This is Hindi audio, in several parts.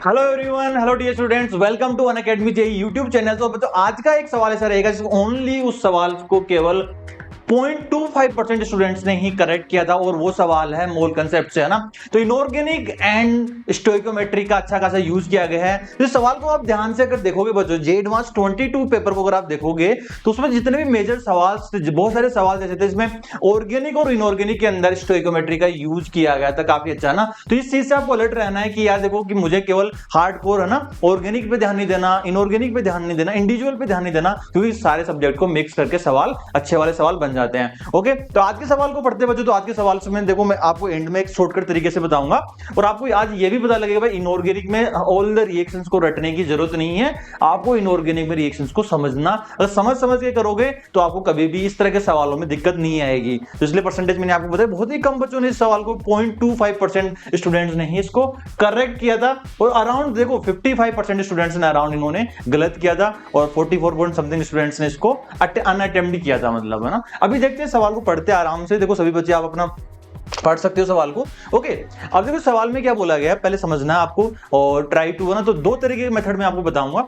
Hello everyone, hello dear students, welcome to Unacademy JEE YouTube channel. तो बच्चों आज का एक सवाल ऐसा रहेगा जिसको ओनली उस सवाल को केवल 0.25% स्टूडेंट्स ने ही करेक्ट किया था और वो सवाल है मोल कंसेप्ट से, है ना। तो इनऑर्गेनिक एंड स्टोइकोमेट्री का अच्छा खासा यूज किया गया है। तो इस सवाल को आप ध्यान से अगर देखोगे बच्चों, जे एडवांस 22 पेपर को अगर आप देखोगे तो उसमें जितने भी मेजर सवाल, बहुत सारे सवाल जैसे थे, इसमें ऑर्गेनिक और इनऑर्गेनिक के अंदर स्टोइकोमेट्री का यूज किया गया था, काफी अच्छा ना। तो इस चीज से आपको अलर्ट रहना है कि यार देखो कि मुझे केवल हार्डकोर, है ना, ऑर्गेनिक पे ध्यान नहीं देना, इनऑर्गेनिक पे ध्यान नहीं देना, इंडिविजुअल पे ध्यान नहीं देना, क्योंकि सारे सब्जेक्ट को मिक्स करके सवाल अच्छे वाले सवाल बन जाते हैं। ओके, तो आज के सवाल को पढ़ते बच्चों, तो आज के सवाल से मैं देखो, मैं आपको एंड में एक शॉर्टकट तरीके से बताऊंगा और आपको आज ये भी पता लगेगा भाई इनऑर्गेनिक में ऑल द रिएक्शंस को रटने की जरूरत नहीं है, आपको इनऑर्गेनिक में रिएक्शंस को समझना, अगर समझ के करोगे तो आपको कभी भी इस तरह के सवालों में दिक्कत नहीं आएगी। तो इसलिए परसेंटेज मैंने आपको बताया, बहुत ही कम बच्चों ने इस सवाल को 0.25% स्टूडेंट्स ने ही इसको करेक्ट किया था और अराउंड देखो 55% स्टूडेंट्स ने अराउंड इन्होंने गलत किया था और 44 पॉइंट समथिंग स्टूडेंट्स ने इसको अनअटेम्प्ट किया था, मतलब, है ना। अभी देखते हैं सवाल को पढ़ते आराम से, देखो सभी बच्चे आप अपना पढ़ सकते हो सवाल को। ओके, अब देखो सवाल में क्या बोला गया है पहले समझना है आपको, और ट्राई टू, है ना। तो दो तरीके के मेथड में आपको बताऊंगा,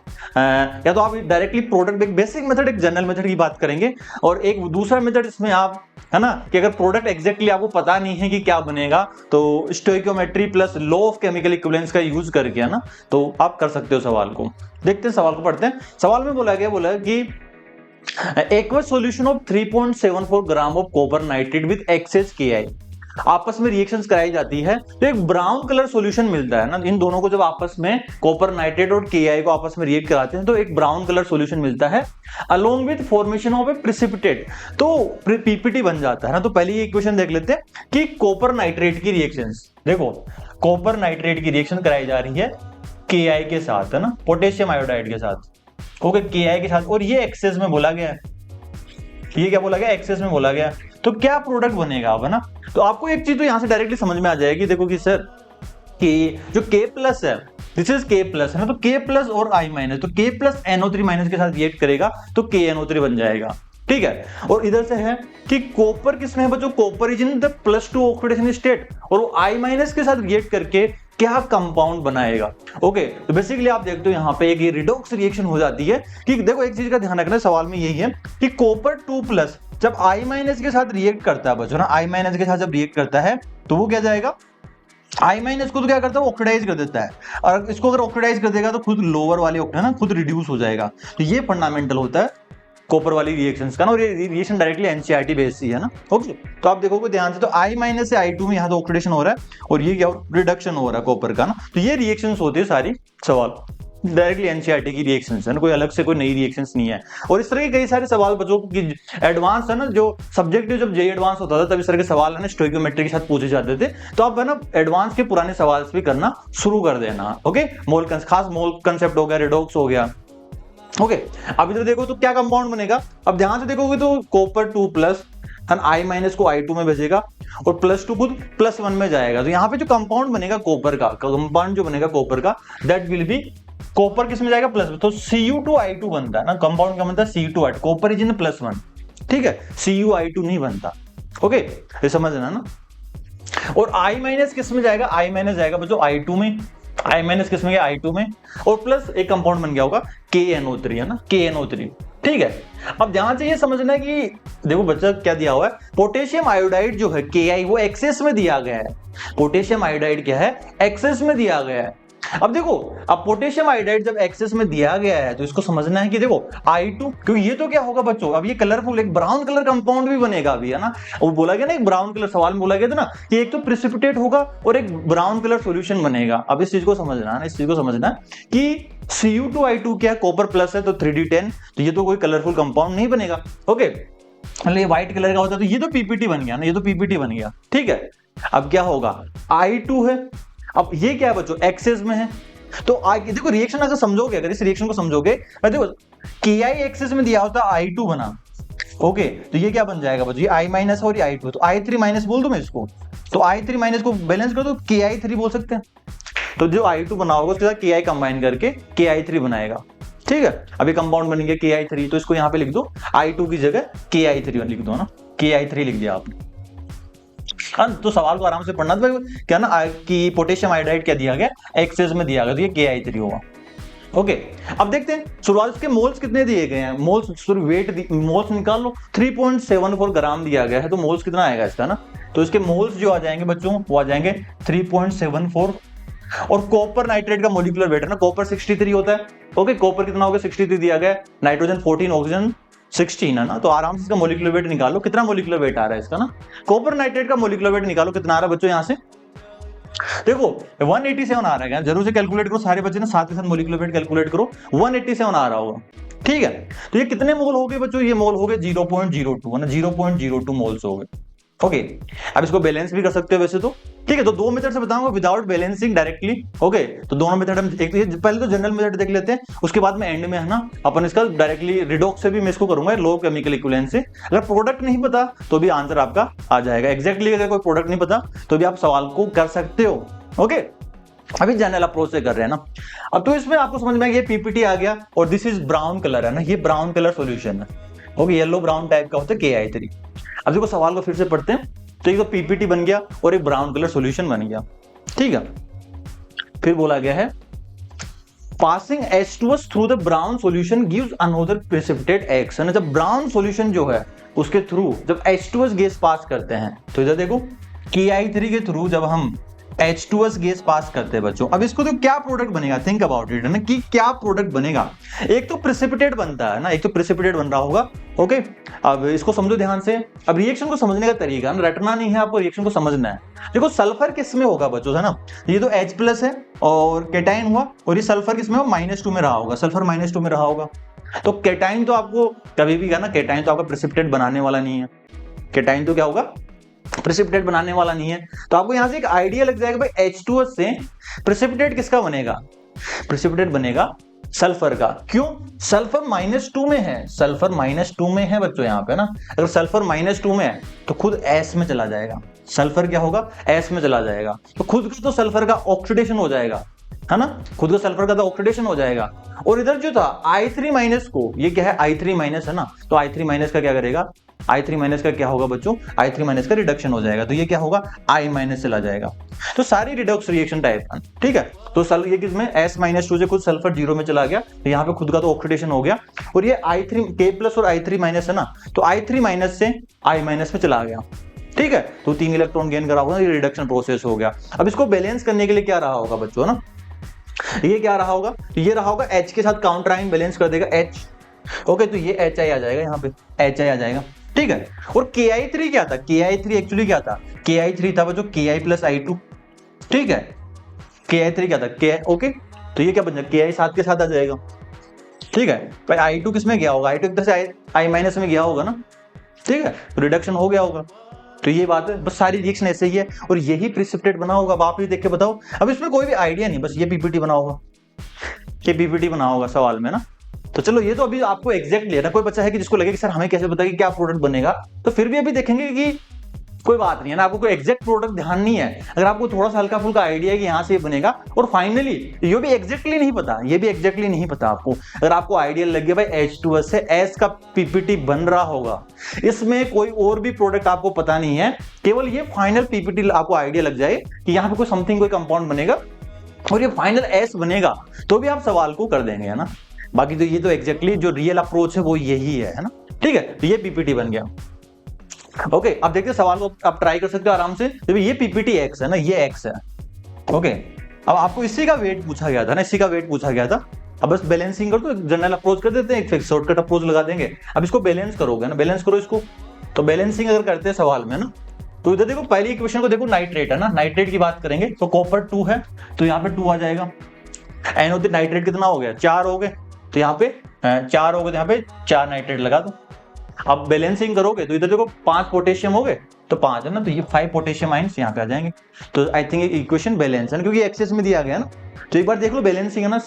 या तो आप डायरेक्टली प्रोडक्ट, एक बेसिक मेथड, एक जनरल मेथड की बात करेंगे, और एक दूसरा मेथड इसमें आप, है ना, कि अगर प्रोडक्ट एग्जैक्टली आपको पता नहीं है कि क्या बनेगा तो stoichiometry plus law of chemical equivalence का यूज करके, है ना, तो आप कर सकते हो सवाल को। देखते हैं सवाल को पढ़ते हैं। सवाल में बोला कि aqueous solution of 3.74 gram of copper nitrate with excess KI आपस में रिएक्शंस कराई जाती है, तो एक ब्राउन कलर सॉल्यूशन मिलता है ना। इन दोनों को जब आपस में कॉपर नाइट्रेट और KI को आपस में रिएक्ट कराते हैं तो एक ब्राउन कलर सॉल्यूशन मिलता है along with formation of A precipitate, तो PPT बन जाता है ना। तो पहले ये इक्वेशन देख लेते हैं कि कॉपर नाइट्रेट की रिएक्शंस, देखो कॉपर नाइट्रेट की रिएक्शन कराई जा रही है KI के साथ, है ना, पोटेशियम आयोडाइड के साथ। ओके, KI के साथ, और ये एक्सेस में बोला गया है, ये क्या बोला गया, एक्सेस में बोला गया। तो क्या प्रोडक्ट बनेगा अब, है ना। तो आपको एक चीज तो यहां से डायरेक्टली समझ में आ जाएगी, देखो कि सर कि जो K प्लस है, दिस इज K प्लस, है ना, तो K प्लस और I माइनस, तो K प्लस NO3 माइनस के साथ रिएक्ट करेगा तो KNO3 बन जाएगा, ठीक है। और इधर से है कि कॉपर किसमें है बच्चों, copper is in the +2 oxidation state, और वो I माइनस के साथ रिएक्ट करके क्या कंपाउंड बनाएगा। ओके, तो बेसिकली आप देखते हो यहाँ पे एक ये रिडॉक्स रिएक्शन हो जाती है कि देखो एक चीज का ध्यान रखना सवाल में यही है कि कॉपर 2+ जब I माइनस के साथ रिएक्ट करता है बच्चों ना, I माइनस के साथ जब रिएक्ट करता है तो वो क्या जाएगा, I माइनस को तो क्या करता है, ऑक्सीडाइज कर देता है, और इसको अगर ऑक्सीडाइज कर देगा तो खुद लोअर वाले है ना, खुद रिड्यूस हो जाएगा। तो ये फंडामेंटल होता है कॉपर वाली रिएक्शंस का ना, और ये रिएक्शन डायरेक्टली NCERT बेस्ड है ना। ओके, तो आप देखोगे ध्यान से, तो I माइनस से I2 में यहाँ तो ऑक्सीडेशन हो रहा है और ये क्या रिडक्शन हो रहा है कॉपर का ना। तो ये रिएक्शंस होती है सारी, सवाल डायरेक्टली NCERT की रिएक्शंस है ना, कोई अलग से कोई नई रिएक्शंस नहीं है। और इस तरह के कई सारे सवाल बच्चों की एडवांस है ना, जो सब्जेक्टिव जब जे एडवांस होता था तब इस तरह के सवाल है ना स्टोइकोमेट्री के साथ पूछे जाते थे। तो आप है ना एडवांस के पुराने सवाल भी करना शुरू कर देना। ओके, खास मोल कंसेप्ट हो गया, रिडॉक्स हो गया। ओके, अब इधर देखो तो क्या कंपाउंड बनेगा, अब ध्यान से देखोगे तो कॉपर 2+ I माइनस को I2 में भेजेगा और +2 खुद +1 में जाएगा। तो यहाँ पे जो कंपाउंड बनेगा कॉपर का, कंपाउंड जो बनेगा कॉपर का, दैट विल बी, कॉपर किस में जाएगा +, तो Cu2I2 बनता है ना, कंपाउंड का बनता है Cu2I2, कॉपर इज इन +1, ठीक है, Cu2I2 नहीं बनता। ओके, ये समझना ना। और I माइनस किस में जाएगा, I माइनस जाएगा बच्चों I2 में, I माइनस किस में गया I2 में, और प्लस एक कंपाउंड बन गया होगा KNO3, है ना, KNO3, ठीक है। अब ध्यान से ये समझना है कि देखो बच्चा क्या दिया हुआ है, पोटेशियम आयोडाइड जो है KI वो एक्सेस में दिया गया है, पोटेशियम आयोडाइड क्या है, एक्सेस में दिया गया है। अब देखो, अब पोटेशियम आयोडाइड जब एक्सेस में दिया गया है तो इसको समझना है कि देखो I2, क्योंकि ये तो क्या होगा बच्चों, अब ये कलरफुल एक ब्राउन कलर कंपाउंड भी बनेगा अभी, है ना। वो बोला गया ना, एक ब्राउन कलर, सवाल में बोला गया था ना कि एक तो प्रिसिपिटेट होगा और एक ब्राउन कलर सॉल्यूशन बनेगा। अब इस चीज को समझना है, इस चीज को समझना है कि Cu2I2 क्या है, कॉपर प्लस है तो 3D10, तो ये तो कोई कलरफुल कंपाउंड नहीं बनेगा। ओके, ये व्हाइट कलर का होता तो ये तो PPT बन गया ना, ये तो PPT बन गया, ठीक है। अब क्या होगा, I2 है, अब ये क्या है बच्चों, एक्सेस में है, तो देखो रिएक्शन अगर समझोगे, अगर इस रिएक्शन को समझोगे, देखो KI एक्सेस में दिया होता I2 बना। ओके, तो ये क्या बन जाएगा बच्चों, ये I माइनस और ये I2, तो I3 माइनस बोल दूं मैं इसको, तो I3 माइनस को बैलेंस कर दो, KI3 बोल सकते हैं। तो जो I2 बना होगा उसके साथ KI कंबाइन करके KI3 बनाएगा, ठीक है। अभी कंपाउंड बन गया KI3, तो इसको यहाँ पे लिख दो, I2 की जगह KI3 लिख दो ना, KI3 लिख दिया आपने। तो सवाल को आराम से पढ़ना था क्या ना कि पोटेशियम आयोडाइड क्या दिया गया, एक्सेस में दिया गया, तो ये KI3 होगा। ओके, अब देखते हैं शुरुआत के मोल्स कितने दिए गए हैं, मोल्स वेट मोल्स निकाल लो, 3.74 ग्राम दिया गया है, तो मोल्स कितना आएगा इसका ना, तो इसके मोल्स जो आ जाएंगे बच्चों वो आ जाएंगे 3.74। और कॉपर नाइट्रेट का मोलिकुलर वेट है ना, कॉपर 63 होता है। ओके, कॉपर कितना हो गया 63 दिया गया, नाइट्रोजन 14, ऑक्सीजन 16 है ना, तो आराम से इसका मोलिकुलर वेट निकालो, कितना मोलिकुलर वेट आ रहा है इसका ना, कॉपर नाइट्रेट का मोलिकुलर वेट निकालो कितना आ रहा है बच्चों, यहां से देखो 187 आ रहा है, जरूर से कैलकुलेट करो सारे बच्चे ना, साथ के साथ मोलिकुलर वेट कैलकुलेट करो, 187 आ रहा होगा। ठीक है, तो ये कितने मोल हो गए बच्चों, ये मोल हो गए 0.02 है ना, 0.02 मोल्स हो गए। ओके, अब इसको बैलेंस भी कर सकते हो वैसे तो। ठीक है, तो दो मेथड से बताऊंगा, विदाउट बैलेंसिंग डायरेक्टली। ओके, तो दोनों मेथड हम एक तो पहले तो जनरल मेथड देख लेते हैं, उसके बाद में एंड में है ना अपन इसका डायरेक्टली रिडॉक्स से भी मैं इसको करूंगा, लो केमिकल इक्विवेलेंट से। अगर प्रोडक्ट नहीं पता तो भी आंसर आपका आ जाएगा एग्जैक्टली, अगर कोई प्रोडक्ट नहीं पता तो भी आप सवाल को कर सकते हो। ओके, अभी जनरल अप्रोच से कर रहे हैं ना। अब तो इसमें आपको समझ में आया, ये पीपीटी आ गया और दिस इज ब्राउन कलर है ना, ये ब्राउन कलर सॉल्यूशन है। ओके, येलो ब्राउन टाइप का होता है KI3। अब देखो सवाल को फिर से पढ़ते हैं, तो एक तो पीपीटी बन गया और एक ब्राउन कलर सॉल्यूशन बन गया। ठीक है, फिर बोला गया है passing H2S through the brown solution gives another precipitate X, है ना, जब ब्राउन सॉल्यूशन जो है उसके थ्रू जब H2S गैस पास करते हैं, तो इधर देखो KI3 के थ्रू जब हम H2S गैस पास करते हैं बच्चों, अब इसको तो क्या प्रोडक्ट बनेगा, थिंक अबाउट इट, है ना, कि क्या प्रोडक्ट बनेगा। एक तो प्रेसिपिटेट बनता है ना, एक तो प्रेसिपिटेट बन रहा होगा। ओके, अब इसको समझो ध्यान से। अब रिएक्शन को समझने का तरीका ना, रटना नहीं है आपको, रिएक्शन को समझना है। देखो सल्फर किस में होगा बच्चों, है ना, ये तो H+ है और केटाइन हुआ, और ये सल्फर किस में हो, -2 में रहा होगा, सल्फर -2 में रहा होगा। तो केटाइन तो आपको कभी भी ना, केटाइन तो आपका प्रेसिपिटेट बनाने वाला नहीं है, केटाइन तो क्या होगा, प्रेसिपिटेट बनाने वाला नहीं है। तो आपको यहां से एक आइडिया लग जाएगा भाई H2S से प्रेसिपिटेट किसका बनेगा, प्रेसिपिटेट बनेगा सल्फर का। क्यों, सल्फर -2 में है, सल्फर -2 में है बच्चों यहाँ पे ना, अगर सल्फर -2 में है तो खुद S में चला जाएगा, सल्फर क्या होगा, S में चला जाएगा, तो खुद का तो सल्फर का ऑक्सीडेशन हो जाएगा, है ना, खुद का सल्फर का तो ऑक्सीडेशन हो जाएगा। और इधर जो था I3- को, ये क्या है I3- है ना, तो I3- का क्या करेगा, I3- का क्या होगा बच्चों, I3- का रिडक्शन हो जाएगा, तो ये क्या होगा I- चला जाएगा। तो सारी रिडॉक्स रिएक्शन टाइप, ठीक है, तो ये किसमें S-2 से खुद सल्फर 0 में चला गया, तो यहाँ पे खुद का तो ऑक्सीडेशन हो गया। और ये K+ और I3- है ना, तो I3- से I- में चला गया। ठीक है, तो 3 इलेक्ट्रॉन गेन करा होगा, ये रिडक्शन प्रोसेस हो गया। अब इसको बैलेंस करने के लिए क्या रहा होगा बच्चों ना, ये क्या रहा होगा, ये रहा होगा H के साथ काउंटर आयन बैलेंस कर देगा H। ओके, तो ये HI आ जाएगा, यहाँ पे HI आ जाएगा। ठीक है, और KI3 क्या था, KI3 एक्चुअली क्या था, KI3 था बच्चों KI+I2। ठीक है, KI3 क्या था KI। ओके, तो ये क्या बन जाएगा, KI साथ के साथ आ जाएगा। ठीक है, भाई I2 किस में गया होगा, I2 एक तरह से I- में गया होगा ना। ठीक है, रिडक्शन हो गया होगा, तो ये बात है, बस सारी रिएक्शन ऐसे ही है और यही प्रेसिपिटेट बना होगा। अब आप ये देख के बताओ, अब इसमें कोई भी आइडिया नहीं, बस ये पीपीटी बना होगा, ये पीपीटी बना होगा सवाल में ना। तो चलो ये तो अभी आपको एग्जैक्टली है ना, कोई बच्चा है कि जिसको लगे कि सर हमें कैसे पता कि क्या प्रोडक्ट बनेगा, तो फिर भी अभी देखेंगे कि कोई बात नहीं है ना, आपको कोई एग्जैक्ट प्रोडक्ट ध्यान नहीं है, अगर आपको थोड़ा सा हल्का फुल्का आइडिया है कि यहाँ से ये बनेगा, और फाइनली ये भी एग्जैक्टली नहीं पता, ये भी एग्जैक्टली नहीं पता आपको, अगर आपको आइडिया लग गया भाई H2S से S का पीपीटी बन रहा होगा, इसमें कोई और भी प्रोडक्ट आपको पता नहीं है, केवल ये फाइनल पीपीटी आपको आइडिया लग जाए कि यहाँ पे कोई समथिंग कोई कंपाउंड बनेगा और ये फाइनल S बनेगा, तो भी आप सवाल को कर देंगे, है ना। बाकी तो ये तो एग्जैक्टली जो रियल अप्रोच है वो यही है ना। ठीक है, तो ये पीपीटी बन गया। ओके, अब देखते हैं सवाल को आप ट्राई कर सकते हो आराम से। तो ये पीपीटी X है ना, ये X है। ओके, अब आपको इसी का वेट पूछा गया था ना, इसी का वेट पूछा गया था। अब बस बैलेंसिंग कर दो, जनरल अप्रोच कर देते हैं, एक शॉर्टकट अप्रोच लगा देंगे। अब इसको बैलेंस करोगे ना, बैलेंस करो इसको, तो बैलेंसिंग अगर करते हैं सवाल में ना, तो इधर देखो पहली इक्वेशन को देखो, नाइट्रेट है ना, नाइट्रेट की बात करेंगे तो कॉपर 2 है, तो यहाँ पे 2 आ जाएगा। NO3 नाइट्रेट कितना हो गया, 4 हो गए, तो यहाँ पे 4 हो गए, तो यहाँ पे 4 नाइट्रेट लगा दो। अब बैलेंसिंग करोगे तो इधर देखो 5 पोटेशियम हो गए, तो 5 है ना, तो ये 5 पोटेशियम आयंस यहाँ पे आ जाएंगे। तो आई थिंक इक्वेशन बैलेंस है ना, क्योंकि एक्सेस में दिया गया ना। तो एक बार देख लो बैलेंसिंग है ना,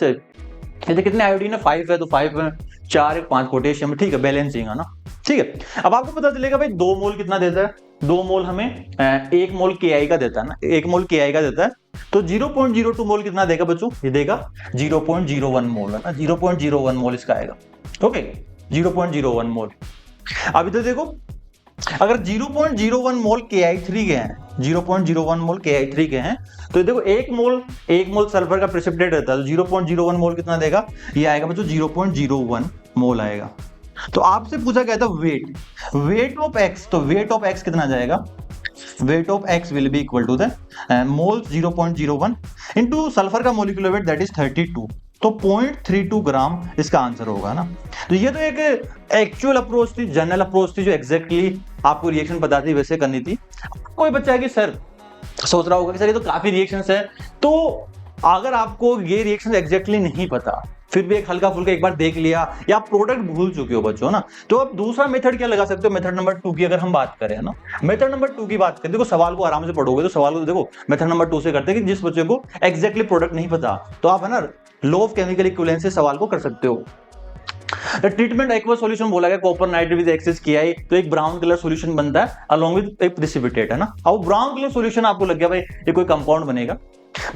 ये कितने आयोडीन है, 5 है, तो 5 है, 4 है, 5 पोटेशियम, ठीक है, बैलेंसिंग है ना। ठीक है, अब आपको पता चलेगा भाई 2 मोल कितना देता है, 2 मोल हमें 1 मोल KI का देता है ना, 1 मोल KI का देता है, तो 0.02 मोल कितना देगा बच्चों, ये देगा 0.01 मोल है ना, 0.01 मोल इसका आएगा। ओके, 0.01 मोल। अब इधर देखो अगर 0.01 मोल KI3 के हैं, 0.01 मोल KI3 के हैं, तो देखो एक मोल सल्फर का प्रेसिपिटेट रहता है, 0.01 मोल कितना देगा, ये आएगा बच्चों 0.01 मोल आएगा। तो आपसे पूछा गया था वेट ऑफ एक्स, तो वेट ऑफ एक्स कितना जाएगा, weight of X will be equal to the moles 0.01 into sulphur का मोलिकुलर वेट दैट इज 32, तो 0.32 ग्राम इसका आंसर होगा ना। तो ये तो एक एक्चुअल अप्रोच थी, जनरल अप्रोच थी, जो एग्जैक्टली आपको रिएक्शन पता थी वैसे करनी थी। कोई बच्चा है कि सर सोच रहा होगा कि सर ये तो काफी रिएक्शंस है, तो अगर आपको ये रिएक्शन एग्जैक्टली नहीं पता, फिर भी एक हल्का फुल्का एक बार देख लिया या आप प्रोडक्ट भूल चुके हो बच्चों ना, तो आप दूसरा मेथड क्या लगा सकते हो, मेथड नंबर 2 की अगर हम बात करें ना, मेथड नंबर 2 की बात करें, देखो सवाल को आराम से पढ़ोगे तो सवाल को देखो मेथड नंबर 2 से करते हैं कि जिस बच्चे को एग्जैक्टली प्रोडक्ट नहीं पता, तो आप है ना लॉ ऑफ केमिकल इक्विवेलेंस से सवाल को कर सकते हो। ट्रीटमेंट एक्वा सॉल्यूशन बोला गया, copper nitrate with excess KI, तो एक ब्राउन कलर सॉल्यूशन बनता है अलोंग विद एक प्रेसिपिटेट, है ना। अब ब्राउन कलर सॉल्यूशन आपको लग गया भाई ये कोई कंपाउंड बनेगा,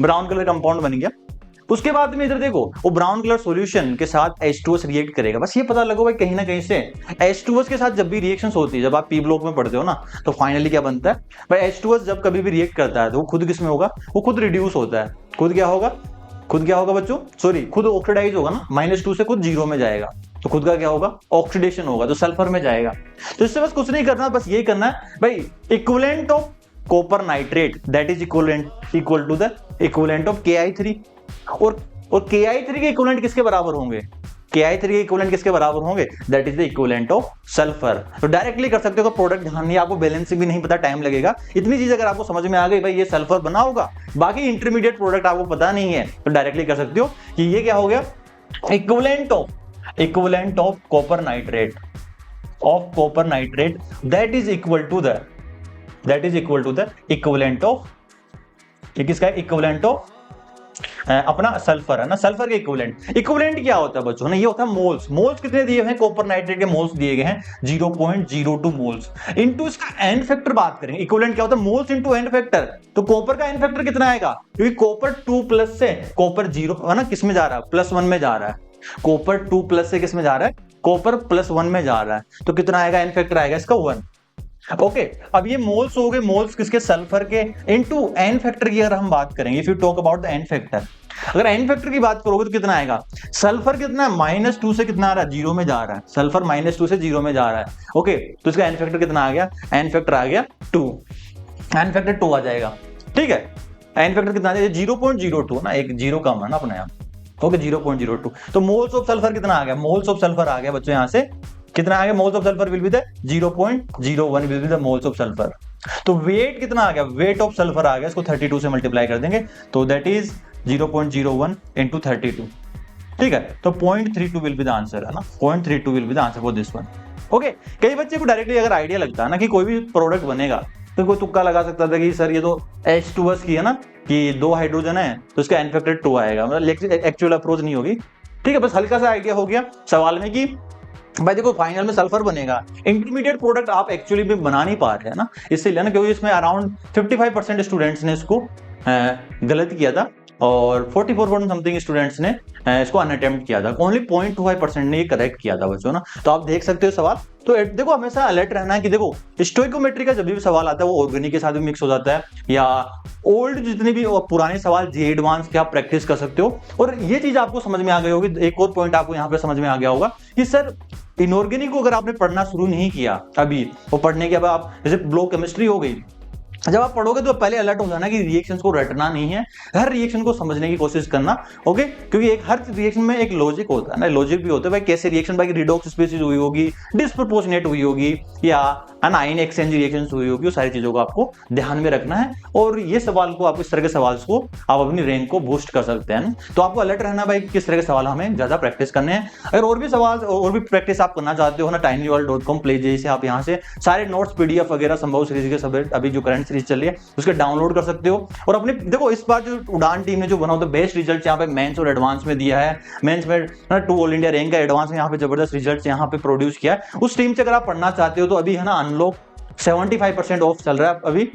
ब्राउन कलर कंपाउंड बन गया। उसके बाद में इधर देखो वो ब्राउन कलर सॉल्यूशन के साथ H2S रिएक्ट करेगा, बस ये पता लगो भाई कहीं ना कहीं से H2S के साथ जब भी रिएक्शंस होती है, जब आप P ब्लॉक में पढ़ते हो ना, तो फाइनली क्या बनता है भाई, H2S जब कभी भी रिएक्ट करता है तो वो खुद किस में होगा, वो खुद रिड्यूस होता है, खुद क्या होगा बच्चों, सॉरी खुद ऑक्सीडाइज होगा ना, -2 से खुद 0 में जाएगा, तो खुद का क्या होगा, ऑक्सीडेशन होगा, तो सल्फर में जाएगा। तो इससे बस कुछ नहीं करना, बस ये करना है भाई, equivalent of copper nitrate that is equal to the equivalent of KI3, और KI3 के इक्विवेलेंट किसके बराबर होंगे, KI3 के इक्विवेलेंट किसके बराबर होंगे, that is the equivalent of sulphur. तो डायरेक्टली कर सकते हो, प्रोडक्ट ध्यान नहीं, आपको बैलेंसिंग भी नहीं पता, टाइम लगेगा। इतनी चीज अगर आपको समझ में आ गई भाई ये सल्फर बना होगा, बाकी इंटरमीडिएट प्रोडक्ट आपको पता नहीं है, तो डायरेक्टली कर सकते हो कि ये क्या हो गया, equivalent of copper nitrate that is equal to the equivalent of, ये किसका है, इक्विवेलेंट ऑफ अपना सल्फर, है ना, सल्फर के इक्विवेलेंट क्या होता है बच्चों ना, ये होता है मोल्स कितने दिए हैं, कॉपर नाइट्रेट के मोल्स दिए गए हैं 0.02 मोल्स इनटू इसका एन फैक्टर बात करेंगे, इक्विवेलेंट क्या होता है, मोल्स इनटू एन फैक्टर, तो कॉपर का एन फैक्टर कितना आएगा, क्योंकि कॉपर 2+ से कॉपर 0 है ना, किस में जा रहा है, +1 में जा रहा है, कॉपर 2+ से किस में जा रहा है, कॉपर +1 में जा रहा है, तो कितना आएगा, एन फैक्टर आएगा इसका 1। ओके अब ये मोल्स हो गए, मोल्स किसके, सल्फर के, इनटू एन फैक्टर की अगर हम बात करेंगे, if you talk about the n factor, अगर एन फैक्टर की बात करोगे तो कितना आएगा, सल्फर कितना है, -2 से कितना आ रहा है, 0 में जा रहा है, सल्फर -2 से 0 में जा रहा है। ओके तो इसका एन फैक्टर कितना आ गया, एन फैक्टर आ गया 2, एन फैक्टर 2 आ जाएगा, ठीक है। एन फैक्टर कितना आ जाएगा, 0.02 ना, एक 0 कम है ना अपने यहाँ, ओके 0.02, तो मोल्स ऑफ सल्फर कितना आ गया, मोल्स ऑफ सल्फर आ गया बच्चों, यहाँ से कितना आ गया, moles of sulphur will be the 0.01 will be the moles of sulphur. तो वेट कितना आ गया, वेट ऑफ सल्फर आ गया, इसको 32 से मल्टीप्लाई कर देंगे, तो दैट इज 0.01 into 32, ठीक है, तो 0.32 विल बी द आंसर, है ना, 0.32 will be the answer for this one. Okay कई बच्चे को डायरेक्टली अगर आइडिया लगता है ना कि कोई भी प्रोडक्ट बनेगा, तो कोई तुक्का लगा सकता था कि सर ये तो H2S की है ना, कि 2 हाइड्रोजन है तो इसका एन फैक्टर 2 आएगा, मतलब एक्चुअल अप्रोच नहीं होगी, ठीक है, बस हल्का सा आइडिया हो गया सवाल में कि भाई देखो फाइनल में सल्फर बनेगा, इंटरमीडिएट प्रोडक्ट आप एक्चुअली भी बना नहीं पा रहे हैं ना, इसलिए ना, क्योंकि इसमें अराउंड 55% स्टूडेंट्स ने इसको गलत किया था और 44% समथिंग स्टूडेंट्स ने इसको अनअटेम्प्ट किया था, ओनली 0.25% ने ये करेक्ट किया था बच्चों ना। तो आप देख सकते हो सवाल, तो देखो हमेशा अलर्ट रहना है कि देखो स्टोइकोमेट्री का जब भी सवाल आता है वो ऑर्गेनिक के साथ भी मिक्स हो जाता है, या ओल्ड जितने भी पुराने सवाल जे एडवांस के आप प्रैक्टिस कर सकते हो। और ये चीज आपको समझ में आ गई होगी, एक और पॉइंट आपको यहाँ पे समझ में आ गया होगा कि सर इनऑर्गेनिक को अगर आपने पढ़ना शुरू नहीं किया अभी, वो पढ़ने के बाद आप जैसे ब्लॉक केमिस्ट्री हो गई, जब आप पढ़ोगे तो पहले अलर्ट हो जाना कि रिएक्शंस को रटना नहीं है, हर रिएक्शन को समझने की कोशिश करना, ओके, क्योंकि एक हर रिएक्शन में एक लॉजिक होता है ना, लॉजिक भी होता है भाई, कैसे रिएक्शन भाई रिडॉक्स स्पीशीज हुई होगी, डिस्प्रोपोर्शनेट हुई होगी, या आयन एक्सचेंज रिएक्शंस हुई होगी, वो सारी चीजों को आपको ध्यान में रखना है। और ये सवाल को आप इस तरह के सवाल को आप अपनी रैंक को बूस्ट कर सकते हैं, तो आपको अलर्ट रहना भाई किस तरह के सवाल हमें ज्यादा प्रैक्टिस करने हैं। अगर और भी सवाल और भी प्रैक्टिस आप करना चाहते हो ना, tinyworld.com प्ले जैसे आप यहाँ से सारे नोट्स PDF वगैरह संभव सीरीज के सब अभी जो करंट सीरीज चल रही है उसके डाउनलोड कर सकते हो। और अपने देखो इस बार जो उड़ान टीम ने जो बना बेस्ट रिजल्ट यहाँ पे मेंस और एडवांस में दिया है, मेंस में 2 ऑल इंडिया रैंक का, एडवांस में यहाँ पे जबरदस्त रिजल्ट यहाँ पे प्रोड्यूस किया है। उस टीम से अगर आप पढ़ना चाहते हो तो अभी है ना अनलॉक 75% ऑफ चल रहा है अभी,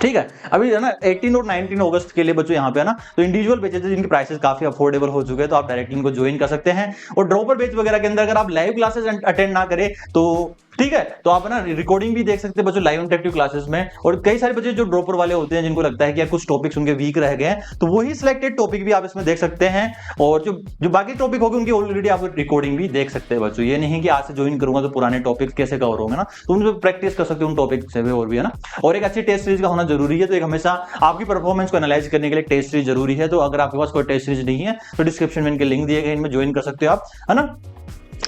ठीक है, अभी है ना 18 और 19 अगस्त के लिए बच्चों यहाँ पे है ना, तो इंडिविजुअल बेचेस जिनके प्राइसेस काफी अफोर्डेबल हो चुके हैं, तो आप डायरेक्टली इनको ज्वाइन कर सकते हैं। और ड्रॉपर बेच वगैरह के अंदर अगर आप लाइव क्लासेस अटेंड ना करें तो ठीक है। तो आप ना रिकॉर्डिंग भी देख सकते हैं बच्चों लाइव इंटरेक्टिव क्लासेस में। और कई सारे बच्चे जो ड्रॉपर वाले होते हैं जिनको लगता है कि यार कुछ टॉपिक्स उनके वीक रह गए हैं, तो वही सिलेक्टेड टॉपिक भी आप इसमें देख सकते हैं। और जो जो बाकी टॉपिक होंगे उनकी ऑलरेडी आप रिकॉर्डिंग भी देख सकते हैं बच्चों। ये नहीं कि आज से ज्वाइन करूंगा तो पुराने टॉपिक्स कैसे कवर होंगे ना, तो उन पर प्रैक्टिस कर सकते हो उन टॉपिक से भी और भी, है ना। और एक अच्छी टेस्ट सीरीज का होना जरूरी है। तो एक हमेशा आपकी परफॉर्मेंस को एनालाइज करने के लिए टेस्ट सीरीज जरूरी है। तो अगर आपके पास कोई टेस्ट सीरीज नहीं है तो डिस्क्रिप्शन में इनके लिंक दिए गए, इनमें ज्वाइन कर सकते हो आप, है ना।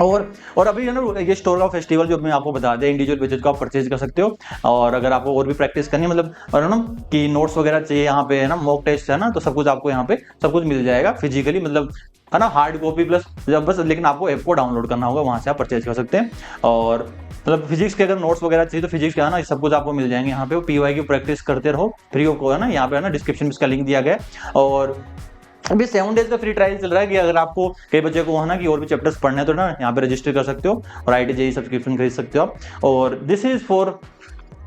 और अभी है ना ये स्टोर का फेस्टिवल जो मैं आपको बता दें, इंडिविजुअल बेसिस को आप परचेज कर सकते हो। और अगर आपको और भी प्रैक्टिस करनी है, मतलब और ना कि नोट्स वगैरह चाहिए यहाँ पे, है ना, मॉक टेस्ट है ना, तो सब कुछ आपको यहाँ पे सब कुछ मिल जाएगा फिजिकली, मतलब है ना, हार्ड कॉपी प्लस जब बस, लेकिन आपको ऐप को डाउनलोड करना होगा, वहां से आप परचेज कर सकते हैं। और मतलब फिजिक्स के अगर नोट्स वगैरह चाहिए तो फिजिक्स का है ना सब कुछ आपको मिल जाएंगे यहाँ पे। पीवाई की प्रैक्टिस करते रहो फ्री ऑफ कॉस्ट, है ना, यहाँ पे है ना डिस्क्रिप्शन में इसका लिंक दिया गया है। और अभी 7 डेज का फ्री ट्रायल चल रहा है कि अगर आपको कई बच्चे को है ना कि और भी चैप्टर्स पढ़ने हैं तो ना यहाँ पे रजिस्टर कर सकते हो और IIT JEE सब्सक्रिप्शन खरीद सकते हो आप। और दिस इज फॉर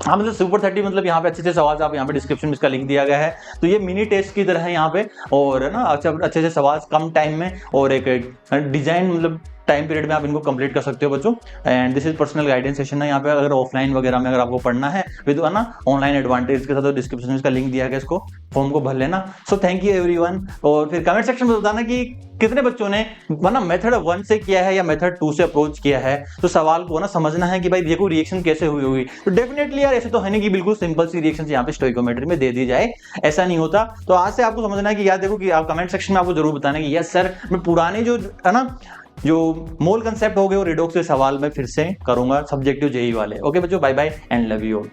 हाँ मतलब सुपर 30, मतलब यहाँ पे अच्छे अच्छे सवाल आप यहाँ पे डिस्क्रिप्शन में इसका लिंक दिया गया है। तो ये मिनी टेस्ट की तरह है यहाँ पे, और है ना अच्छे से सवाल कम टाइम में और एक डिजाइन मतलब टाइम पीरियड में आप इनको कंप्लीट कर सकते हो बच्चों। And this is personal guidance session है यहाँ पे। अगर ऑफलाइन वगैरह में अगर आपको पढ़ना है विद है ना ऑनलाइन एडवांटेज के साथ, तो डिस्क्रिप्शन में इसका लिंक दिया गया, इसको फॉर्म को भर लेना। So thank you everyone. और फिर कमेंट सेक्शन में बताना कि कितने बच्चों ने ना मेथड 1 से किया है या मेथड 2 से अप्रोच किया है। तो सवाल को ना समझना है कि भाई देखो रिएक्शन कैसे हुई होगी। तो डेफिनेटली यार ऐसे तो है नहीं कि बिल्कुल सिंपल सी रिएक्शन यहाँ पे स्टोइकोमेट्री में दे दी जाए, ऐसा नहीं होता। तो आज से आपको समझना है कि यार देखो कि आप कमेंट सेक्शन में आपको जरूर बताना कि यस सर मैं पुराने जो है ना जो मोल कंसेप्ट हो गए वो रिडोक्स के सवाल में फिर से करूंगा, सब्जेक्टिव JEE वाले। ओके बच्चों, bye bye and love you all.